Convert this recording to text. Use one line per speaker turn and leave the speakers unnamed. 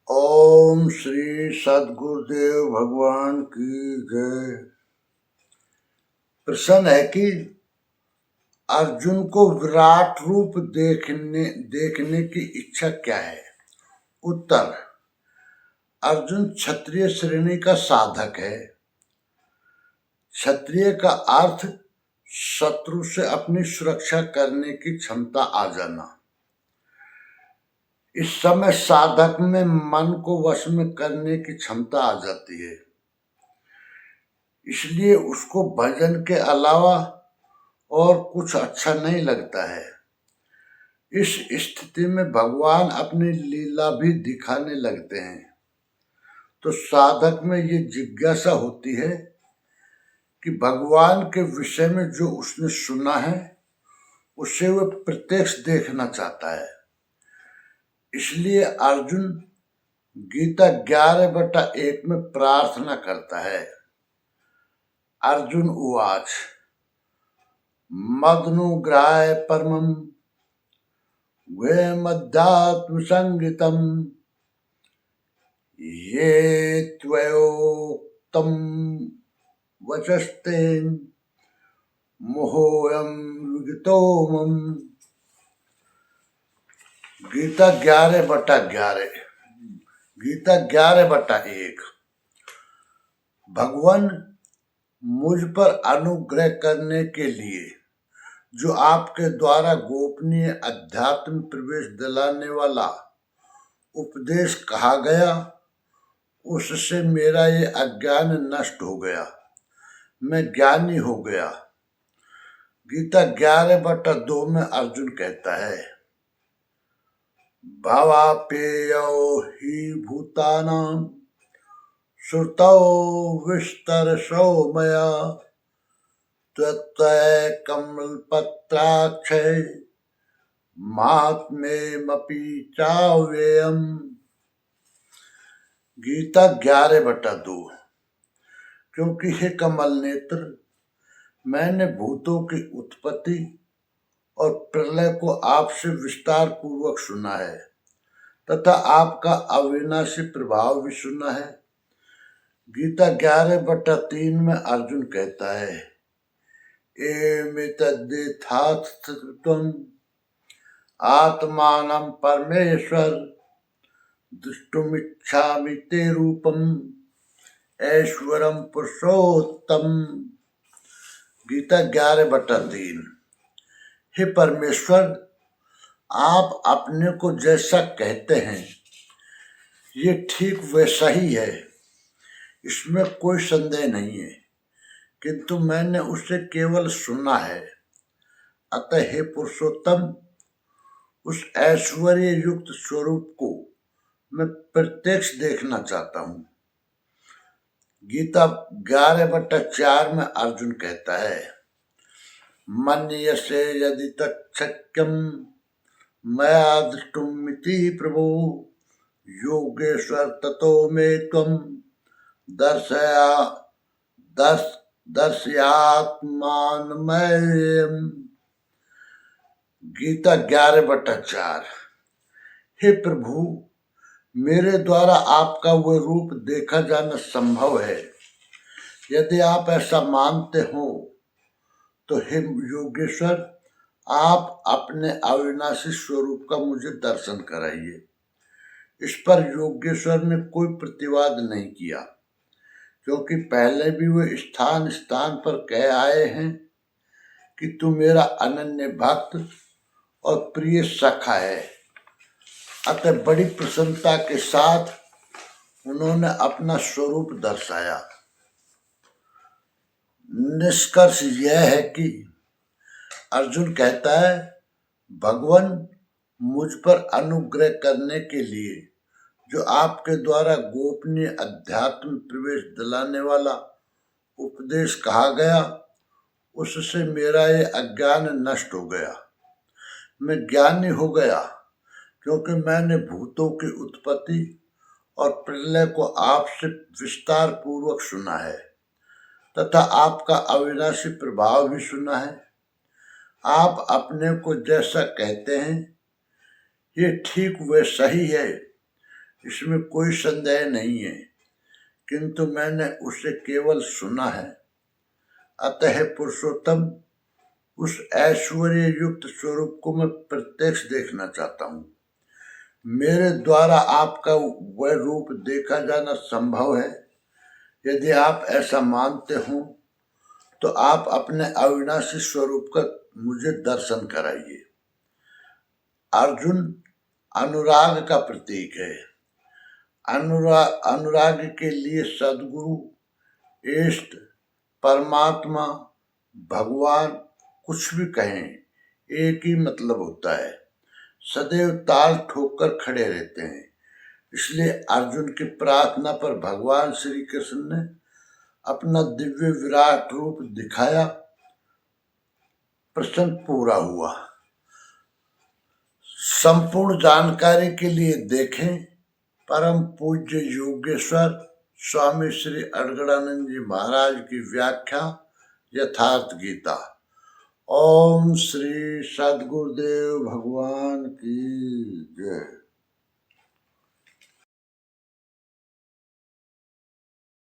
ओम श्री सद्गुरुदेव भगवान की जय। प्रश्न है कि अर्जुन को विराट रूप देखने की इच्छा क्या है। उत्तर, अर्जुन क्षत्रिय श्रेणी का साधक है। क्षत्रिय का अर्थ शत्रु से अपनी सुरक्षा करने की क्षमता आ जाना। इस समय साधक में मन को वश में करने की क्षमता आ जाती है, इसलिए उसको भजन के अलावा और कुछ अच्छा नहीं लगता है। इस स्थिति में भगवान अपनी लीला भी दिखाने लगते हैं, तो साधक में ये जिज्ञासा होती है कि भगवान के विषय में जो उसने सुना है उसे वह प्रत्यक्ष देखना चाहता है। इसलिए अर्जुन गीता 11/1 में प्रार्थना करता है। अर्जुन उवाच मदनुग्राय परमं गुह्यमध्यात्मसंगीतं ये त्वयोक्तं वचस्तेन मोहोऽयं विगतो मम। गीता 11/1। भगवान मुझ पर अनुग्रह करने के लिए जो आपके द्वारा गोपनीय अध्यात्म प्रवेश दिलाने वाला उपदेश कहा गया, उससे मेरा ये अज्ञान नष्ट हो गया, मैं ज्ञानी हो गया। गीता 11/2 में अर्जुन कहता है भावाप्ययो हि भूतानां श्रुतौ विस्तरशो मया त्वत्कमलपत्राक्षै महात्म्यमपि चाव्ययम्। गीता 11/2। क्योंकि हे कमल नेत्र, मैंने भूतों की उत्पत्ति और प्रलय को आपसे विस्तार पूर्वक सुना है तथा आपका अविनाशी प्रभाव भी सुना है। गीता 11/3 में अर्जुन कहता है एमितद्यथात्थत्वम् आत्मानं परमेश्वर द्रष्टुमिच्छामि ते रूपम् ऐश्वरं पुरुषोत्तम। गीता 11/3। हे परमेश्वर, आप अपने को जैसा कहते हैं ये ठीक वैसा ही है, इसमें कोई संदेह नहीं है, किंतु मैंने उसे केवल सुना है। अतः हे पुरुषोत्तम, उस ऐश्वर्य युक्त स्वरूप को मैं प्रत्यक्ष देखना चाहता हूँ। गीता 11/4 में अर्जुन कहता है मन्यसे यदि तच्छक्यं मया द्रष्टुमिति प्रभो योगेश्वर ततो मे त्वं दर्शयात्मानमयम्। गीता 11/4। हे प्रभु, मेरे द्वारा आपका वह रूप देखा जाना संभव है। यदि आप ऐसा मानते हो तो हे योगेश्वर, आप अपने अविनाशी स्वरूप का मुझे दर्शन कराइए। इस पर योगेश्वर ने कोई प्रतिवाद नहीं किया, क्योंकि पहले भी वे स्थान स्थान पर कह आए हैं कि तू मेरा अनन्य भक्त और प्रिय सखा है। अतः बड़ी प्रसन्नता के साथ उन्होंने अपना स्वरूप दर्शाया। निष्कर्ष यह है कि अर्जुन कहता है भगवान मुझ पर अनुग्रह करने के लिए जो आपके द्वारा गोपनीय अध्यात्म प्रवेश दिलाने वाला उपदेश कहा गया, उससे मेरा ये अज्ञान नष्ट हो गया, मैं ज्ञानी हो गया। क्योंकि मैंने भूतों की उत्पत्ति और प्रलय को आपसे विस्तार पूर्वक सुना है तथा आपका अविनाशी प्रभाव भी सुना है। आप अपने को जैसा कहते हैं ये ठीक वैसा ही है, इसमें कोई संदेह नहीं है, किंतु मैंने उसे केवल सुना है। अतः पुरुषोत्तम उस ऐश्वर्य युक्त स्वरूप को मैं प्रत्यक्ष देखना चाहता हूँ। मेरे द्वारा आपका वह रूप देखा जाना संभव है। यदि आप ऐसा मानते हो तो आप अपने अविनाशी स्वरूप का मुझे दर्शन कराइए। अर्जुन अनुराग का प्रतीक है। अनुराग के लिए सदगुरु, इष्ट, परमात्मा, भगवान कुछ भी कहें एक ही मतलब होता है, सदैव ताल ठोकर खड़े रहते हैं। इसलिए अर्जुन की प्रार्थना पर भगवान श्री कृष्ण ने अपना दिव्य विराट रूप दिखाया। प्रश्न पूरा हुआ। संपूर्ण जानकारी के लिए देखें परम पूज्य योगेश्वर स्वामी श्री अड़गड़ानंद जी महाराज की व्याख्या यथार्थ गीता। ओम श्री सद्गुरुदेव भगवान की जय।